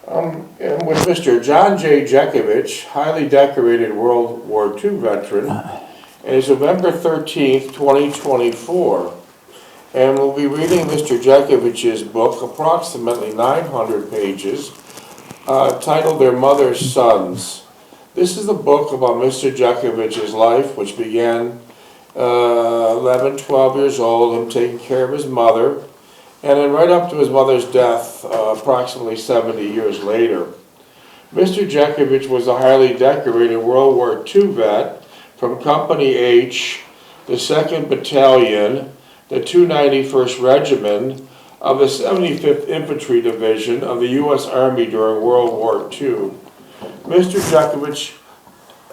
And with Mr. John Jeckovich, highly decorated World War II veteran, and it's November 13th, 2024. And we'll be reading Mr. Jeckovich's book, approximately 900 pages, titled Their Mother's Sons. This is a book about Mr. Jeckovich's life, which began 11, 12 years old, him taking care of his mother, and then right up to his mother's death, approximately 70 years later. Mr. Jeckovich was a highly decorated World War II vet from Company H, the 2nd Battalion, the 291st Regiment of the 75th Infantry Division of the U.S. Army during World War II. Mr. Jeckovich,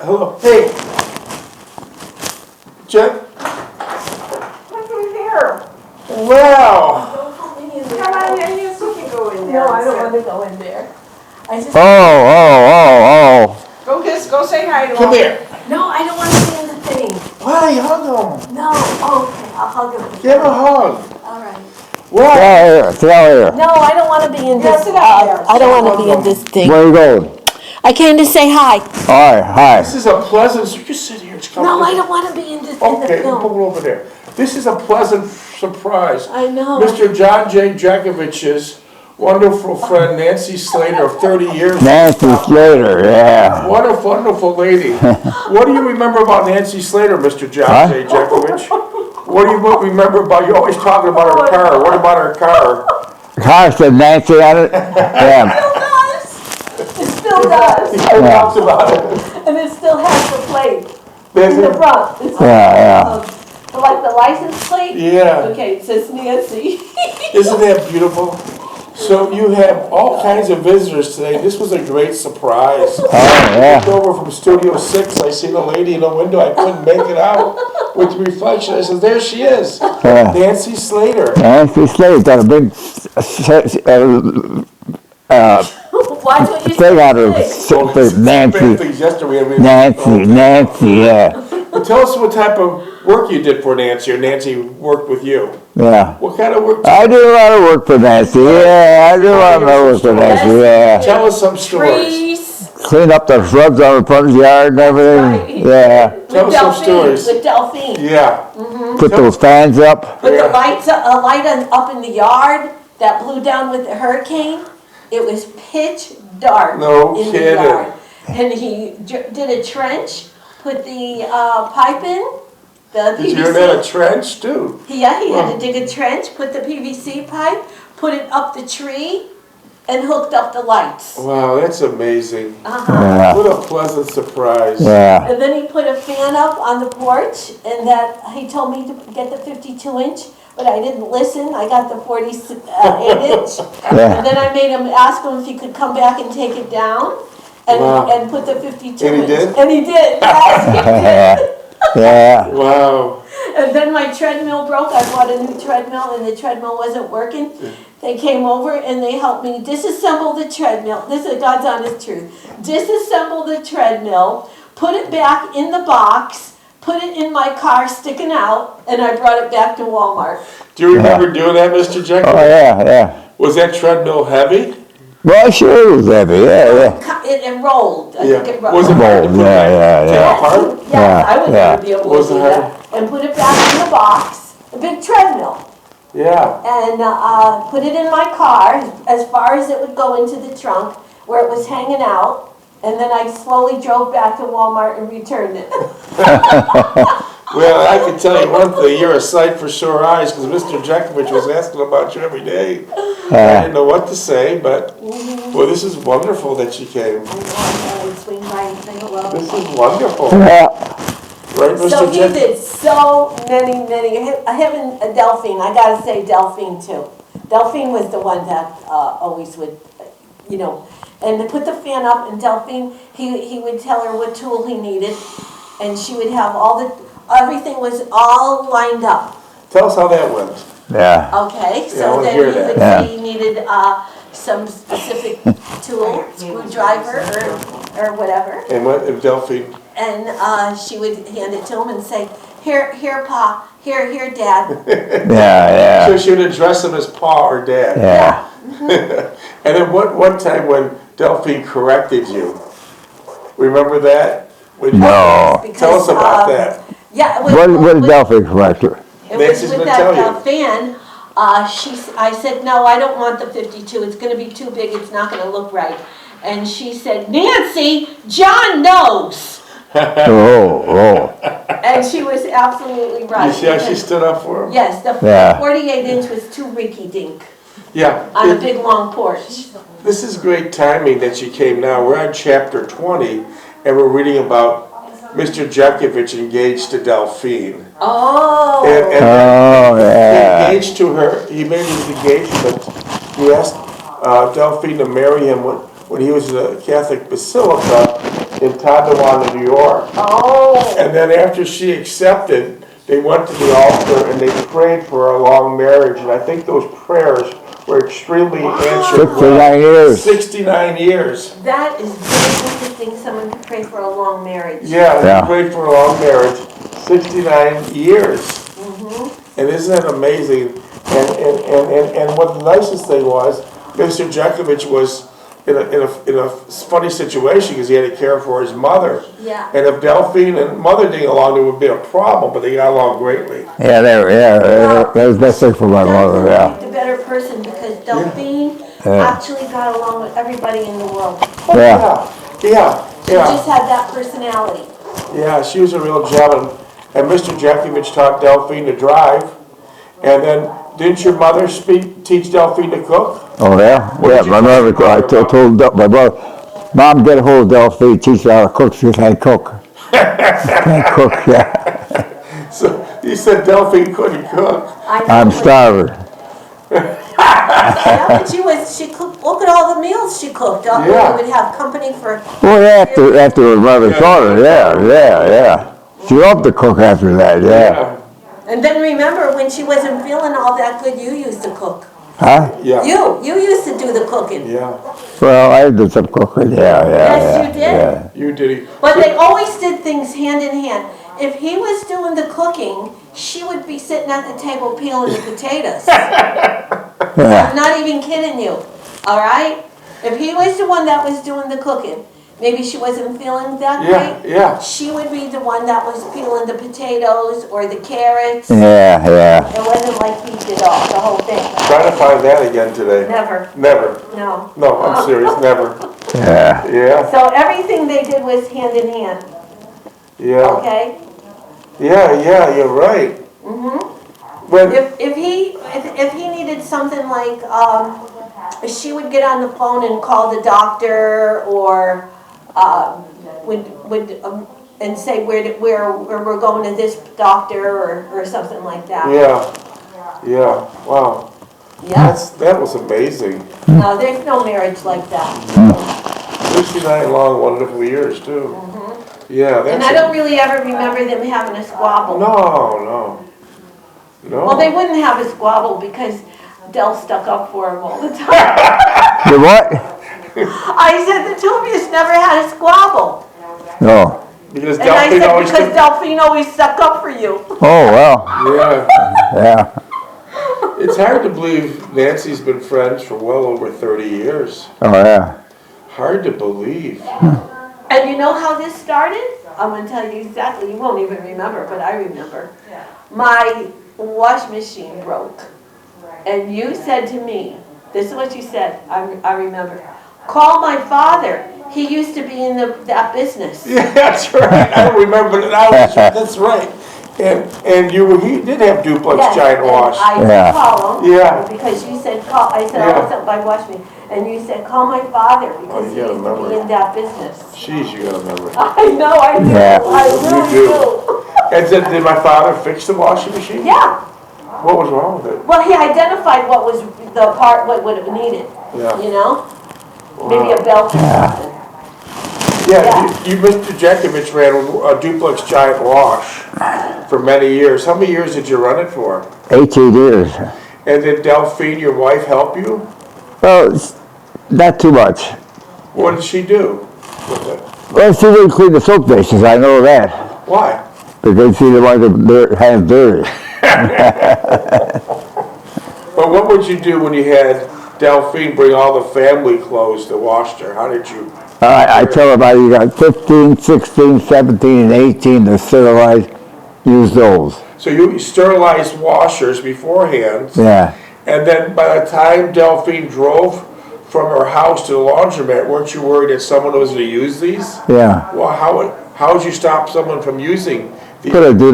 hello, hey, Jen? Look in here. Wow. Come on, yes, you can go in there. No, I don't want to go in there. I just. Go say hi to him. Come here. No, I don't want to be in the thing. Why? Hug him. No, okay, I'll hug him. Give him a hug. All right. What? Sit out here. No, I don't want to be in Yeah, this. sit up there. I don't want to be in this thing. Where you going? I came to say hi. All right, hi. This is a pleasant, you just sit here. It's No, I don't want to be in this. Okay, in the we'll film. pull it over there. This is a pleasant surprise. I know. Mr. John Jeckovich's wonderful friend Nancy Slater of 30 years. Nancy Slater, yeah. What a wonderful lady. What do you remember about Nancy Slater, Mr. John Huh? J. Jeckovich? What do you remember about, you're always talking about her car. What about her car? Car said Nancy on it? Yeah. It still does. He talks about it. And it still has the plate Does in the it? front. It's Yeah, like the license plate? Yeah. Okay, it says Nancy. Isn't that beautiful? So you have all kinds of visitors today. This was a great surprise. Oh, yeah. I looked over from Studio 6. I seen a lady in the window. I couldn't make it out with the reflection. I said, there she is. Yeah. Nancy Slater. Nancy Slater got a big Watch what you thing on her. say. Nancy, yeah. Tell us what type of work you did for Nancy, or Nancy worked with you. Yeah. What kind of work? I do a lot of work for Nancy, yeah. I do a lot of work for Nancy, yeah. Tell us some stories. Trees. Clean up the shrubs on the front yard and everything, yeah. Tell us some stories. With Delphine. Yeah. Put those fans up. Put Yeah. the lights, a light up in the yard that blew down with the hurricane. It was pitch dark No in kidding. the yard. And he did a trench, put the pipe in, the Did you hear that? A PVC. trench too? Yeah, he had to dig a trench, put the PVC pipe, put it up the tree, and hooked up the lights. Wow, that's amazing. Yeah, What a pleasant surprise. yeah. And then he put a fan up on the porch, and that he told me to get the 52-inch, but I didn't listen. I got the 48-inch. Yeah. And then I made him ask him if he could come back and take it down and, Wow. and put the 52-inch. And he did? And he did. Yes, he did. Yeah. Wow. And then my treadmill broke. I bought a new treadmill and the treadmill wasn't working. They came over and they helped me disassemble the treadmill. This is God's honest truth. Disassemble the treadmill, put it back in the box, put it in my car sticking out, and I brought it back to Walmart. Do you remember doing that, Mr. Oh, Jekyll? yeah, yeah. Was that treadmill heavy? Well, sure it was heavy, yeah. It rolled. I think it rolled. Was it hard to put Yeah, yeah, take yeah. apart? Yes, I would Yeah, never be able Was to it do that. And put it back in the box, a big treadmill. Yeah. And put it in my car as far as it would go into the trunk where it was hanging out. And then I slowly drove back to Walmart and returned it. Well, I can tell you one thing, you're a sight for sore eyes, because Mr. Jeckovich was asking about you every day. I didn't know what to say, but, well, this is wonderful that you came. I would swing by and say hello. This is wonderful. Yeah. Right, So Mr. he Jekyll? did so many, him and Delphine, I gotta say Delphine too. Delphine was the one that always would, you know, and to put the fan up and Delphine, he would tell her what tool he needed and she would have everything was all lined up. Tell us how that went. Yeah. Okay, I so wanna then hear he that. would Yeah. say he needed some specific tool, screwdriver or whatever. And what, if Delphine, And she would hand it to him and say, here, Pa, here, Dad. Yeah, so yeah. she would address him as Pa or Dad. Yeah. And then one time when Delphine corrected you. Remember that? No. Tell us about that. Yeah, it was. What did Delphine correct her? It was Nancy's with gonna that tell you. fan, I said, no, I don't want the 52, it's gonna be too big, it's not gonna look right. And she said, Nancy, John knows. Oh. And she was absolutely right. You see how she stood up for him? Yes, the Yeah. 48 inch was too rinky dink Yeah. on a big long porch. This is great timing that she came now. We're on chapter 20, and we're reading about Mr. Jeckovich engaged to Delphine. Oh. And Oh, he yeah. engaged to her, he made his engagement. He asked Delphine to marry him when he was in a Catholic basilica in Tonawanda, New York. Oh. And then after she accepted, they went to the altar and they prayed for a long marriage. And I think those prayers were extremely answered. 69 years. 69 years. That is very interesting, someone could pray for a long marriage. Yeah, Yeah. he prayed for a long marriage, 69 years. And isn't that amazing? And what the nicest thing was, Mr. Jeckovich was in a funny situation because he had to care for his mother. Yeah. And if Delphine and mother didn't get along, there would be a problem, but they got along greatly. Yeah, that was best thing for my mother, yeah. The better person because Delphine actually got along with everybody in the world. Yeah. She just had that personality. Yeah, she was a real gem. And Mr. Jeckovich taught Delphine to drive. And then, didn't your mother teach Delphine to cook? Oh, yeah? Yeah, my mother, I told my brother, Mom, get a hold of Delphine, teach her how to cook. She can't cook. Can't cook, yeah. So you said Delphine couldn't cook. I'm starving. Yeah, but she cooked, look at all the meals she cooked. Yeah. We would have company for, Well, after her mother taught her, yeah. She loved to cook after that, yeah. and then remember when she wasn't feeling all that good, you used to cook. Huh? Yeah. You used to do the cooking. Yeah. Well, I did some cooking, yeah. Yes, you did. Yeah. You did it. But they always did things hand in hand. If he was doing the cooking, she would be sitting at the table peeling the potatoes. Yeah. I'm not even kidding you, all right? If he was the one that was doing the cooking, maybe she wasn't feeling that great. Yeah. She would be the one that was peeling the potatoes or the carrots. Yeah. It wasn't like he did all, the whole thing. Try to find that again today. Never, Never. no. No, I'm serious. Never. Yeah. Yeah. So everything they did was hand in hand, Yeah. okay? Yeah. You're right. When If he needed something like, she would get on the phone and call the doctor or, and say where we're going to this doctor or something like that. Yeah. Wow. Yeah. That was amazing. No, there's no marriage like that. 69 long, wonderful years too. Yeah. That's And I don't really ever remember them having a squabble. No. Well, they wouldn't have a squabble because Del stuck up for him all the time. The what? I said the two of you never had a squabble. No. Because And I Delphine said always because took. Delphine always stuck up for you. Oh, well, Yeah. yeah. It's hard to believe Nancy's been friends for well over 30 years. Oh, yeah. Hard to believe. And you know how this started? I'm going to tell you exactly. You won't even remember, but I remember. My wash machine broke. And you said to me, this is what you said, I remember, call my father. He used to be in that business. Yeah, that's right. I don't remember it now. That's right. And he did have duplex Yes, giant and wash. I did Yeah. call him. Yeah. Because you said, call. I said, Yeah. I was up by wash machine. And you said, call my father because he you used gotta to be remember. in that business. Jeez, you gotta remember. I know, I do. Yeah. I really You do. do. And did my father fix the washing machine? Yeah. What was wrong with it? Well, he identified what was the part, what it needed, Yeah. you know? Maybe a belt or something. Yeah, you Mr. Jeckovich ran a duplex giant wash for many years. How many years did you run it for? 18 years. And did Delphine, your wife, help you? Well, it's not too much. What did she do with it? Well, she didn't clean the soap dishes, I know that. Why? Because she didn't want their hands dirty. But what would you do when you had Delphine bring all the family clothes to wash there? How did you? I tell everybody you got 15, 16, 17, and 18 to sterilize, use those. So you sterilized washers beforehand, Yeah. and then by the time Delphine drove from her house to the laundromat, weren't you worried that someone was going to use these? Yeah. Well, how would you stop someone from using these? Could have do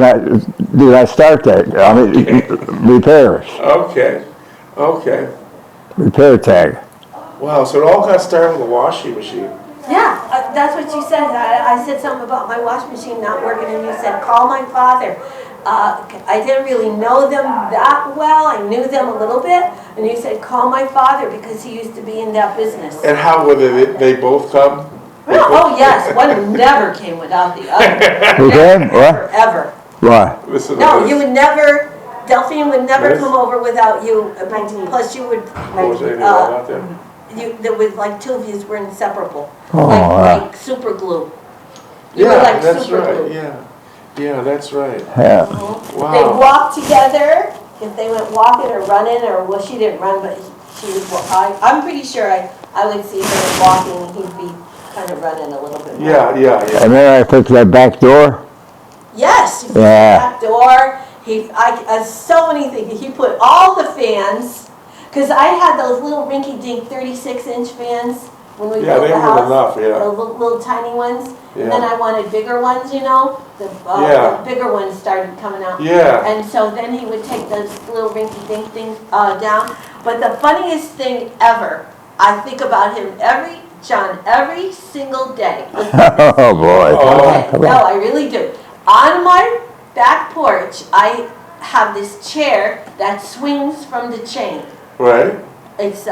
not start that. I mean, repairs, Okay, okay. repair tag. Wow, so it all got started with a washing machine. Yeah, that's what you said. I said something about my washing machine not working, and you said, call my father. I didn't really know them that well. I knew them a little bit, and you said, call my father because he used to be in that business. And how would they both come? Oh, yes, one never came without the other. You can? Never, What? ever. Why? Listen to No, this. you would never, Delphine would never Yes. come over without you. Plus you would, What was anything about that? there was like two of you were inseparable. Oh, Like super glue. You were Yeah, like that's super right, glue. yeah. Yeah, that's right. Yeah. They'd Wow. walk together, if they went walking or running, or, well, she didn't run, but she would walk. I'm pretty sure I would see her walking, and he'd be kind of running a little bit more. Yeah, yeah, yeah. And then I fixed that back door. Yes, he put the Yeah. back door, so many things, he put all the fans, because I had those little rinky-dink 36-inch fans when we Yeah, built they the weren't house. enough, yeah. The little tiny ones, and then Yeah. I wanted bigger ones, you know, Yeah. the bigger ones started coming out. Yeah. And so then he would take those little rinky-dink things down. But the funniest thing ever, I think about him every single day. Oh, boy. Oh. Okay, no, I really do. On my back porch, I have this chair that swings from the chain. Right? It's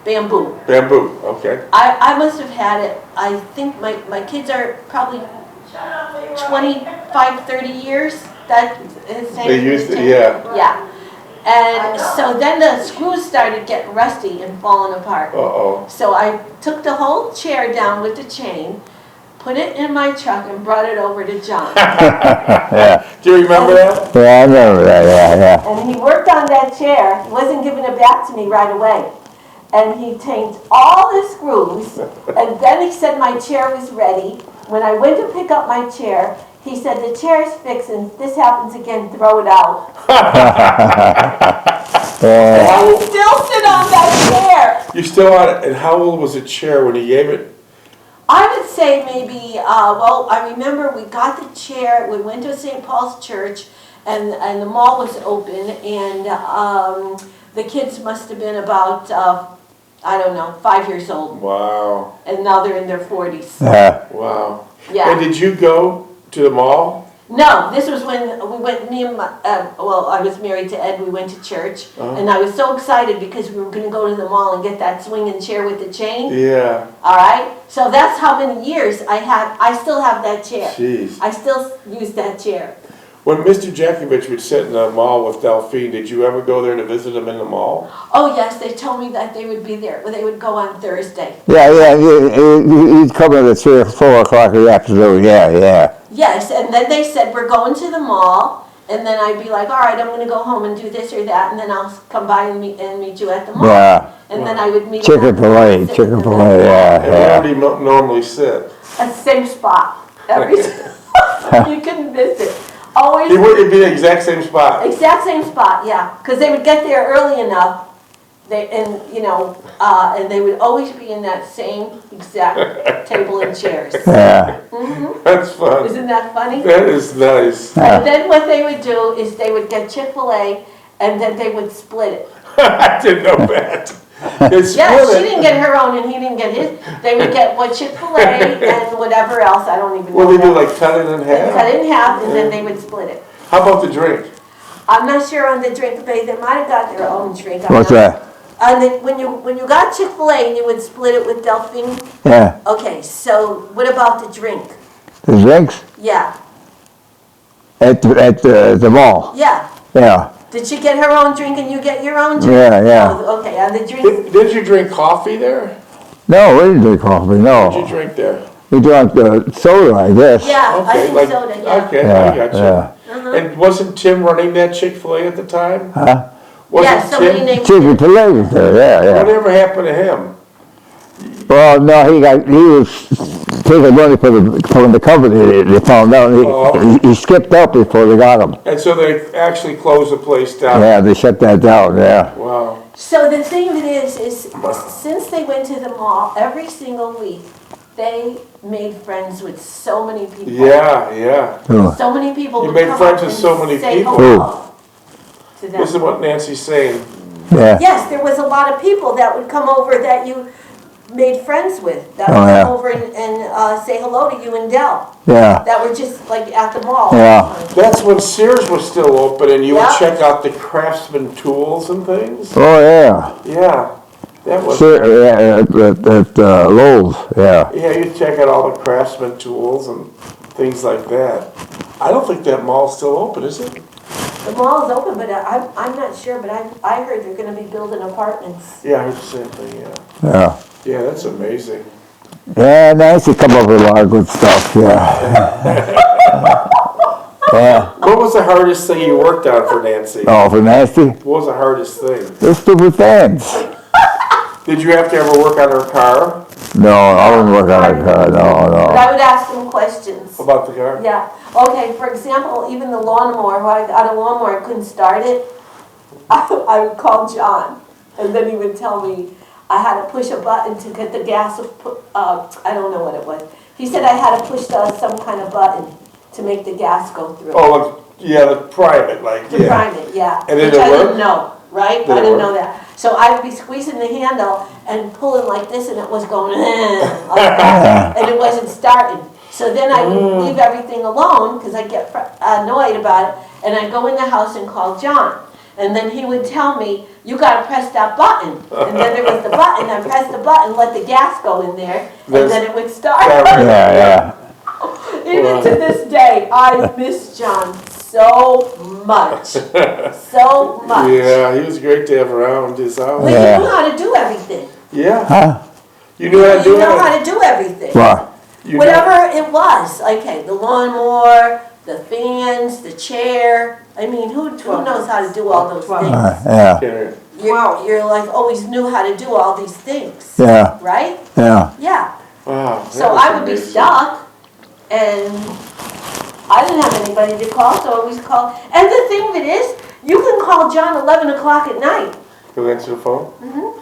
bamboo. Bamboo, okay. I must have had it, I think my kids are probably 25, 30 years. That is They used it, yeah. Yeah. And so then the screws started getting rusty and falling apart. Uh-oh. So I took the whole chair down with the chain, put it in my truck, and brought it over to John. Yeah. Do you remember that? Yeah, I remember that. Yeah. And he worked on that chair. He wasn't giving it back to me right away. And he changed all the screws. And then he said my chair was ready. When I went to pick up my chair, he said, the chair's fixed, and if this happens again, throw it out. Yeah. I would still sit on that chair. You still on it? And how old was the chair when he gave it? I would say maybe, well, I remember we got the chair, we went to St. Paul's Church, and the mall was open, and the kids must have been about, I don't know, 5 years old, Wow. and now they're in their 40s. Yeah. Wow. And Yeah. did you go to the mall? No, this was when we went, me and my, well, I was married to Ed, we went to church, and I was so excited because we were gonna go to the mall and get that swinging chair with the chain. Yeah. All right, so that's how many years I still have that chair. Jeez. I still use that chair. When Mr. Jeckovich would sit in the mall with Delphine, did you ever go there to visit him in the mall? Oh yes, they told me that they would be there. They would go on Thursday. Yeah. He'd come in at 3 or 4 o'clock in the afternoon. Yeah. Yes, and then they said we're going to the mall, and then I'd be like, all right, I'm going to go home and do this or that, and then I'll come by and meet you at the mall. Yeah. And then I would meet. Chicken fillet, Sit chicken in the fillet, mall. yeah. And where would he normally sit? At the same spot every. You couldn't miss it. Always. He would be the exact same spot. Exact same spot, yeah, because they would get there early enough, and they would always be in that same exact table and chairs. Yeah. That's fun. Isn't that funny? That is nice. And then what they would do is they would get Chick-fil-A, and then they would split it. I didn't know that. They Yeah, split she it. didn't get her own, and he didn't get his. They would get what Chick-fil-A and whatever else, I don't even know. Well, they do that. like cut it in They cut half. it in half, and then they would split it. How about the drink? I'm not sure on the drink, but they might have got their own drink. I'm What's not- that? When you got Chick-fil-A and you would split it with Delphine, Yeah. okay, so what about the drink? The drinks Yeah, at the mall. yeah. Yeah. Did she get her own drink and you get your own drink? Yeah. Oh, okay, and the drink, Did you drink coffee there? No, we didn't drink coffee. Did you No. drink there? We drank soda, I guess. yeah, I Okay, think like- soda, yeah. Okay, Yeah, I got you. yeah. And wasn't Tim running that Chick-fil-A at the time? Huh? Yes, somebody Tim? named Chicken Tim. Pilate there, yeah. Whatever happened to him? Well, no, he was taking money from the company, they found out. Oh. He skipped out before they got him. And so they actually closed the place down? Yeah, they shut that down, yeah. Wow. So the thing of it is since they went to the mall every single week, they made friends with so many people. Yeah, yeah. Oh, So many people You would made come friends up with and so many say people. hello to them. This is what Nancy's saying. yeah. Yes, there was a lot of people that would come over that you made friends with, that would Oh, yeah. come over and say hello to you and Dell, Yeah, that were just like at the mall. Yeah. That's when Sears was still open and you would Yeah. check out the craftsman tools and things? oh, yeah. Yeah. That was, Sure, yeah, at Lowe's, yeah. yeah, you check out all the craftsman tools and things like that. I don't think that mall's still open, is it? The mall is open, but I'm not sure, but I heard they're gonna be building apartments. Yeah, I heard the same thing, yeah. Yeah. Yeah, that's amazing. Yeah, nice to come up with a lot of good stuff, yeah. Yeah. What was the hardest thing you worked on for Nancy? Oh, for nasty? What was the hardest thing? The stupid fans. Did you have to ever work on her car? No, I wouldn't work on a car, no, But no. I would ask them questions. About the car? Yeah, okay, for example, even the lawnmower, when I got a lawnmower, I couldn't start it, I would call John, and then he would tell me I had to push a button to get the gas, I don't know what it was. He said I had to push some kind of button to make the gas go through. Oh, like, yeah, the private, like, To yeah. prime it, yeah. And did Which it I work? didn't know, right? Did I it didn't work? know that. So I would be squeezing the handle and pulling like this, and it was going, like that, and it wasn't starting. So then I would leave everything alone, because I get annoyed about it, and I'd go in the house and call John. And then he would tell me, you gotta press that button. And then there was the button, I pressed the button, let the gas go in there, and then it would start. Yeah, yeah. Even to this day, I miss John so much, so much. Yeah, he was great to have around his But house. you Yeah. knew how to do everything. Yeah, Huh? you knew how to do You know it. how to do everything. What? You knew- Whatever it was, okay, the lawnmower, the fans, the chair. I mean, who knows how to do all those things? Yeah, Yeah. You're like always knew how to do all these things, yeah, right? yeah. Yeah. Wow. that So was I would be amazing. stuck, and I didn't have anybody to call, so I always called. And the thing of it is, you can call John 11 o'clock at night. You'll answer the phone?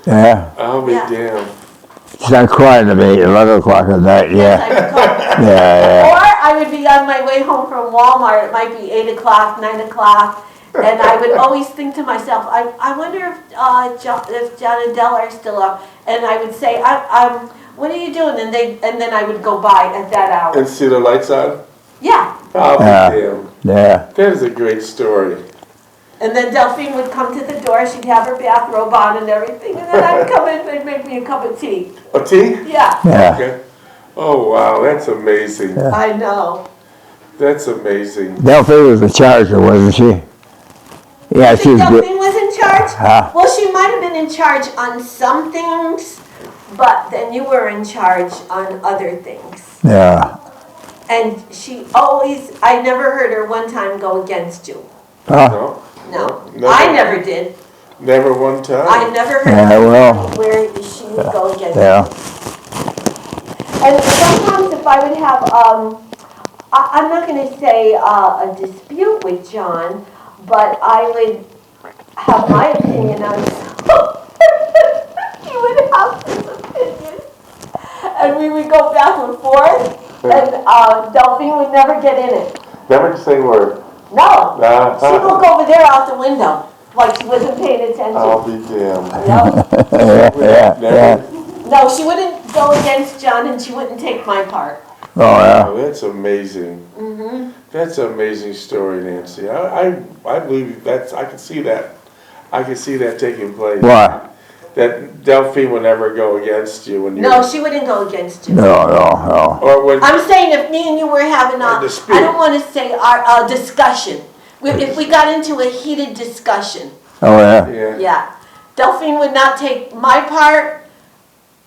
Yeah. I'll be Yeah. damned. She's not crying to me at 11 o'clock at night, Yes, yeah. I could call. Yeah, Or I would be on my way home from Walmart, it might be 8 o'clock, 9 o'clock, and I would always think to myself, I wonder if John and Dell are still up. And I would say, what are you doing? And then I would go by at that hour. And see the lights on? Yeah. I'll Yeah. be damned. yeah. That is a great story. And then Delphine would come to the door, she'd have her bathrobe on and everything, and then I'd come in and they'd make me a cup of tea. A tea? Yeah, Yeah. Okay. Oh, wow, that's amazing. I know. That's amazing. Delphine was the charger, wasn't she? Yeah, You she think was good. Delphine was in charge? Huh? Well, she might have been in charge on some things, but then you were in charge on other things. Yeah. And she always, I never heard her one time go against you. Huh? No? No, Never. I never did. Never one time? I never heard Yeah, well. where she would go against you. Yeah. And sometimes if I would have, I'm not going to say a dispute with John, but I would have my opinion on he would have his opinion. And we would go back and forth, and Delphine would never get in it. Never the same word. No, she'd Uh-huh. look over there out the window, like she wasn't paying attention. I'll be damned. No. Yeah, yeah. No, she wouldn't go against John, and she wouldn't take my part. Oh, yeah. Oh, that's amazing. Mm-hmm. That's an amazing story, Nancy. I believe that's, I can see that. I can see that taking place. What? That Delphine would never go against you when you. No, she wouldn't go against you. No, no, no. Or when, I'm saying if me and you were having A a, dispute. I don't want to say our discussion. If we got into a heated discussion, Oh, yeah. yeah. yeah, Delphine would not take my part,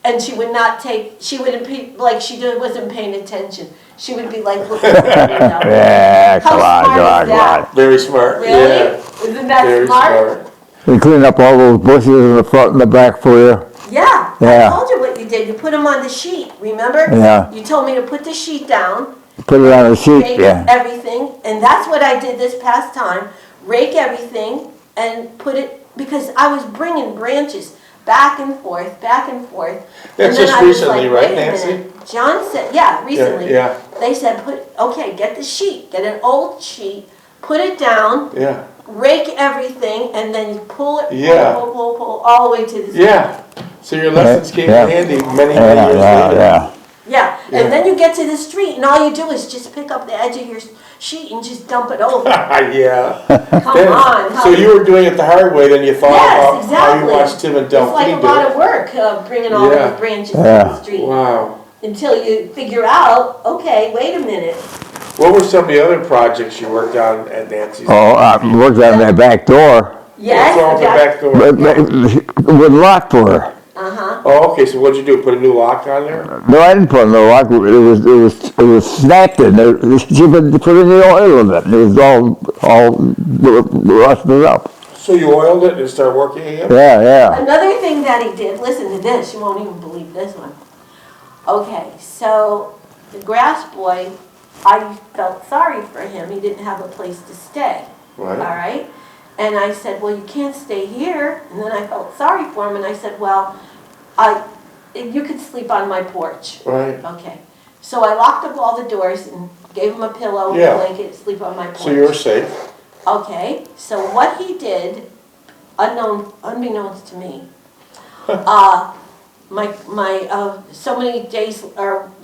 and she would not take. She wouldn't be like wasn't paying attention. She would be like looking at me. You know? Yeah, How come on, smart come on, is come that? on. Very smart. Really? Yeah. Isn't that Very smart? smart. We cleaned up all those bushes in the front and the back for you. Yeah, Yeah. I told you what you did. You put them on the sheet, remember? Yeah. You told me to put the sheet down, Put it on the sheet, rake yeah. everything, and that's what I did this past time. Rake everything and put it, because I was bringing branches back and forth, back and forth. That's And then just I was recently, like, right, wait a Nancy? minute. John said, yeah, recently. Yeah, They said, okay, get the sheet, get an old sheet, put it down, yeah, rake everything, and then you pull it, Yeah. pull, all the way to the. yeah. So your lessons came Yeah. in handy many, Yeah, many years yeah, later. yeah. Yeah, Yeah. and then you get to the street, and all you do is just pick up the edge of your sheet and just dump it over. Yeah. Come Then- on. So you were doing it the hard way, then you thought Yes, about how exactly. you watched Tim and It's like Delphine a do lot it. of work, bringing all Yeah. those branches to Yeah. the street. Wow. Until you figure out, okay, wait a minute. What were some of the other projects you worked on at Nancy's? Oh, I worked on that back door. Yes, What's wrong with the that- back door? But with lock for her. Uh-huh. Oh, okay, so what'd you do, put a new lock on there? No, I didn't put no lock. It was snapped in. She put in the oil in it. It was all rusted up. So you oiled it and it started working again? Yeah, yeah. Another thing that he did, listen to this, you won't even believe this one. Okay, so the grass boy, I felt sorry for him. He didn't have a place to stay. All Right, right? And I said, well, you can't stay here. And then I felt sorry for him, and I said, well, you could sleep on my porch. right. Okay. So I locked up all the doors and gave him a pillow and Yeah. a blanket, sleep on my porch. So you were safe? Okay, so what he did, unbeknownst to me, so many days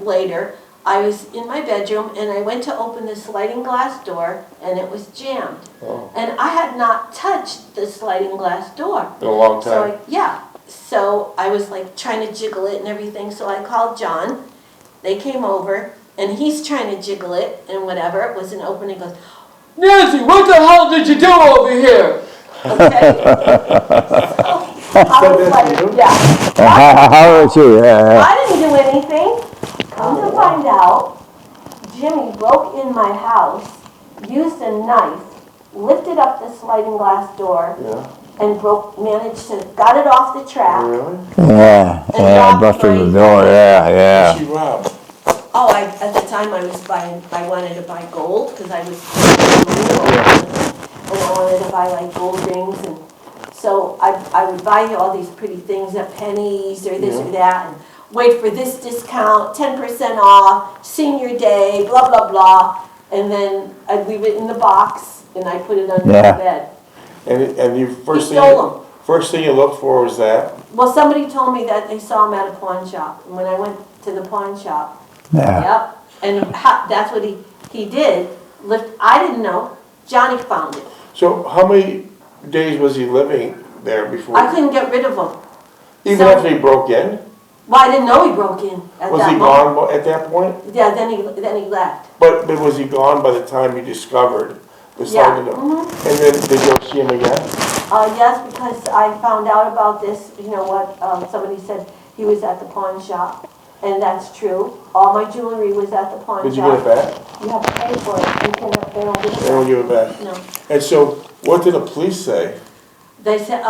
later, I was in my bedroom and I went to open the sliding glass door and it was jammed. Oh, And I had not touched the sliding glass door. been a long So, time. so I was like trying to jiggle it and everything, so I called John. They came over and he's trying to jiggle it and whatever, it wasn't open. He goes, Nancy, what the hell did you do over here? Okay. So, I was like, yeah. How old you? Yeah, I didn't do anything. Come to find out, Jimmy broke in my house, used a knife, lifted up the sliding glass door, Yeah, and managed to, got it off the trap. really? yeah, yeah. Busted the door. Yeah, yeah. She robbed. Oh, at the time I wanted to buy gold, because I was, and I wanted to buy like gold rings, and so I would buy all these pretty things at Penny's or this or that, and wait for this discount, 10% off, senior day, blah, blah, blah, and then I'd leave it in the box, and I put it under the Yeah. bed. And you He stole them. first thing you looked for was that? Well, somebody told me that they saw him at a pawn shop, and when I went to the pawn shop, Yeah. yep, and that's what he did. I didn't know. Johnny found it. So how many days was he living there before? I couldn't get rid of him. Even so- after he broke in? Well, I didn't know he broke in at Was that he moment. gone at that point? Yeah, then he left. But was he gone by the time you discovered the Yeah. sliding door? And then did you ever see him again? Yes, because I found out about this. You know what? Somebody said he was at the pawn shop, and that's true. All my jewelry was at the pawn Did you shop. get it back? You have to pay for it. You can't. They don't give They don't it give it back. back. No. And so what did the police say? They said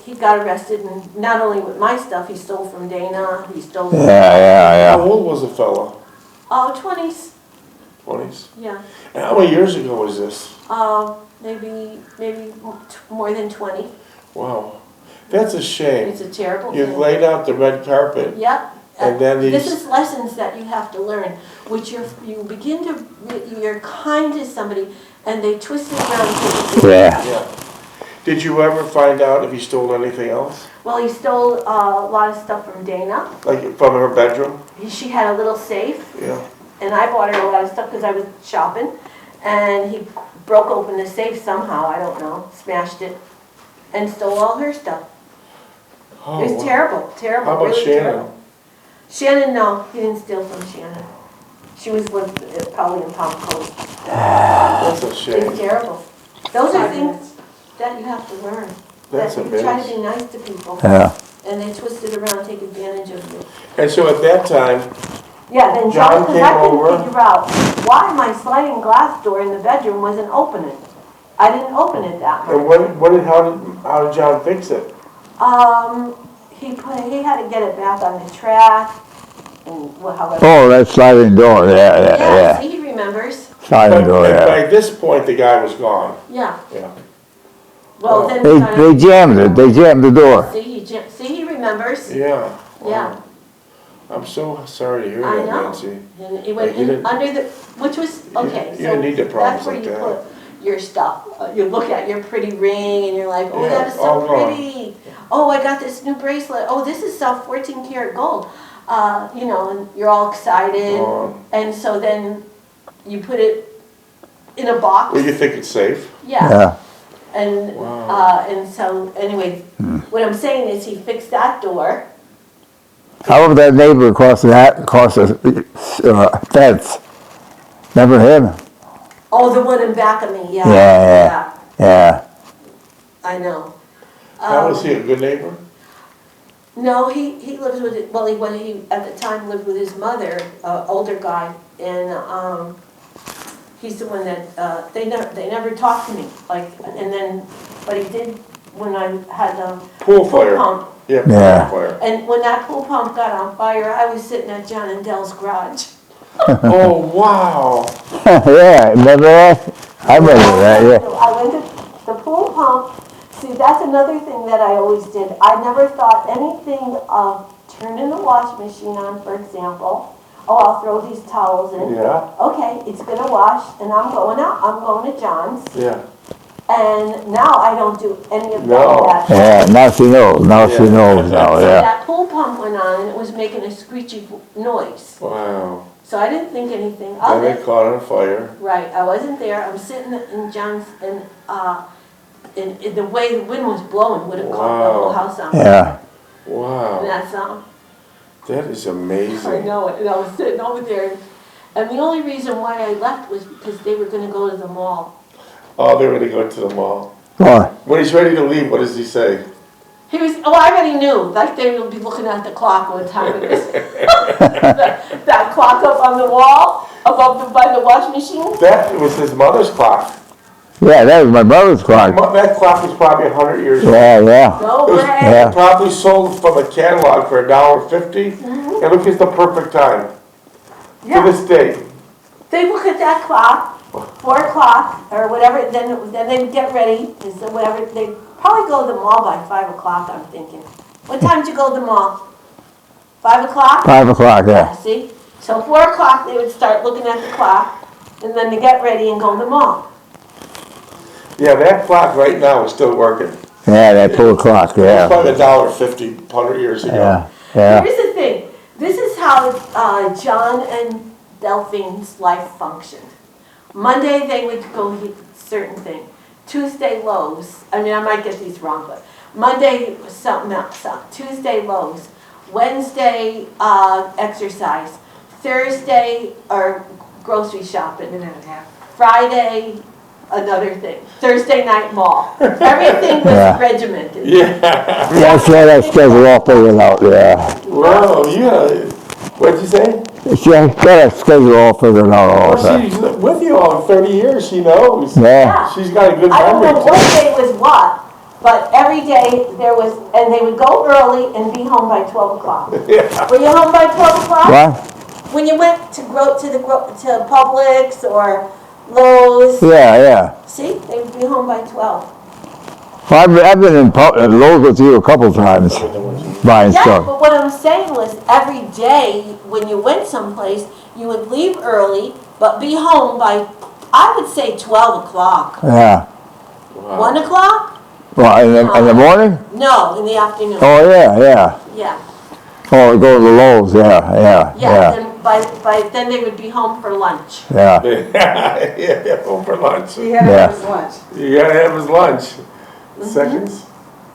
he got arrested, and not only with my stuff, he stole from Dana. He stole from Yeah, How yeah. old was the fellow? 20s. 20s? Yeah. And how many years ago was this? Maybe more than 20. Wow. That's a shame. It's a terrible You thing. laid out the red carpet. Yep. And then This these- is lessons that you have to learn, which you begin to, you're kind to somebody and they twist it around. Yeah. Yeah. Did you ever find out if he stole anything else? Well, he stole a lot of stuff from Dana. Like from her bedroom? She had a little safe, Yeah. and I bought her a lot of stuff because I was shopping. And he broke open the safe somehow, I don't know, smashed it, and stole all her stuff. Oh, It was wow. terrible, terrible, How about really Shannon? terrible. Shannon, no, he didn't steal from Shannon. She was probably in Palm Coast. That's a It's shame. terrible. Those are things that you have to learn. That's That a you try to bit. be nice to people, Yeah. and they twist it around, take advantage of you. And so at that time, Yeah, then John John, because came I couldn't over. figure out why my sliding glass door in the bedroom wasn't opening. I didn't open it that And much. how did John fix it? He had to get it back on the track, and however. Oh, that sliding door, yeah. See, he remembers. Sliding But door, by yeah. this point, the guy was gone. Yeah. Yeah. Well, then They jammed it, they jammed the door. See, he remembers. Yeah. Yeah. Wow. I'm so sorry to hear I that, know. Nancy. And it went Like, you in didn't- under the, which was, okay, you didn't need the so problems that's where like you that. put your stuff. You look at your pretty ring and you're like, oh, Yeah, that is all so gone. pretty. Oh, I got this new bracelet. Oh, this is 14 karat gold. You know, and you're all excited. Gone. And so then you put it in a box. Well, you think it's safe? Yeah. Yeah. And, Wow. and so, anyway, what I'm saying is he fixed that door. How about that neighbor across the fence? Remember him? Oh, the one in back of me, yeah. Yeah. Yeah. I know. How was he, a good neighbor? No, he lives with, he at the time lived with his mother, older guy, and, he's the one that, they never talked to me, like, and then, but he did when I had a Pool fire. pump. Yeah, Yeah. pool fire. And when that pool pump got on fire, I was sitting at John and Dell's garage. Oh, wow. Yeah, remember that? I remember that, yeah. I went to the pool pump. See, that's another thing that I always did. I never thought anything of turning the wash machine on, for example. Oh, I'll throw these towels in. Yeah, Okay, it's gonna wash, and I'm going out. I'm going to John's. yeah. And now I don't do any of No. that. Yeah, now she knows, now she Yeah. knows now, So yeah. that pool pump went on, and it was making a screechy noise. Wow. So I didn't think anything Then of it it. caught on fire. Right, I wasn't there. I'm sitting in John's, and in the way the wind was blowing would have caught the whole Wow. house on fire. Yeah. And Wow. that's That is I amazing. know it. And I was sitting over there, and the only reason why I left was because they were going to go to the mall. Oh, they're gonna go to the mall. Boy, When he's ready to leave, what does he say? He was. Oh, I already knew. Like they would be looking at the clock what time it is. that clock up on the wall above by the wash machine. That was his mother's clock. yeah, that was my brother's clock. That clock was probably 100 years old. Yeah, yeah. No It was way. Yeah. probably sold from a catalog for $1.50. And look, it's the perfect time. To Yeah. this day. They look at that clock, 4 o'clock or whatever. Then they would get ready and so whatever. They probably go to the mall by 5 o'clock. I'm thinking. What time did you go to the mall? 5 o'clock. 5 o'clock, yeah. Yeah. See. So 4 o'clock they would start looking at the clock, and then they get ready and go to the mall. Yeah, that clock right now is still working. Yeah, that pool clock, It's yeah. probably $1.50 100 years ago. Yeah, yeah. Here's the thing. This is how John and Delphine's life functioned. Monday they would go eat certain thing. Tuesday Lowe's. I mean, I might get these wrong, but Monday was something else. Tuesday Lowe's. Wednesday exercise. Thursday or grocery shopping. Friday another thing. Thursday night mall. Everything was Yeah. regimented. Yeah. Yeah, she had that schedule all figured out, yeah. Well, yeah. What'd you say? She had that schedule all figured out all the Well, time. she's with you all 30 years. She knows. Yeah, She's got a good I don't memory know too. what day was what, but every day there was, and they would go early and be home by 12 o'clock. Yeah. Were you home by 12 o'clock? what? When you went to Publix or Lowe's, Yeah. see, they would be home by 12. Well, I've been in Lowe's with you a couple times, buying Yeah, stuff. but what I'm saying was every day when you went someplace, you would leave early, but be home by, I would say 12 o'clock. Yeah. 1 o'clock? Well, in the morning? No, in the afternoon. Oh, yeah. Yeah. Oh, go to the Lowe's, yeah. Then then they would be home for lunch. Yeah. Yeah, home for lunch. He had Yeah. to have his lunch. You gotta have his lunch. Seconds?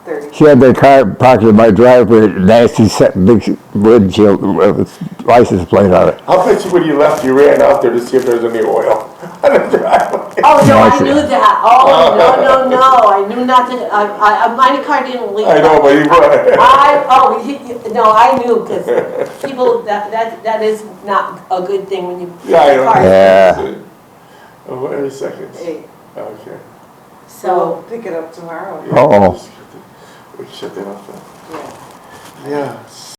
30. She had the car parked in my driveway, nasty big windshield with license plate on it. I'll bet you when you left, you ran out there to see if there's any oil on the driveway. Oh, no, I Nice. knew that. Oh, no. I knew not to, my car didn't leak. I know, but he would. No, I knew, because people, that is not a good thing when you. Yeah, I know. car- Yeah. Oh, wait a second. Hey, Okay. So, Pick it up tomorrow. Uh-oh. We set that up. Yeah. Yeah,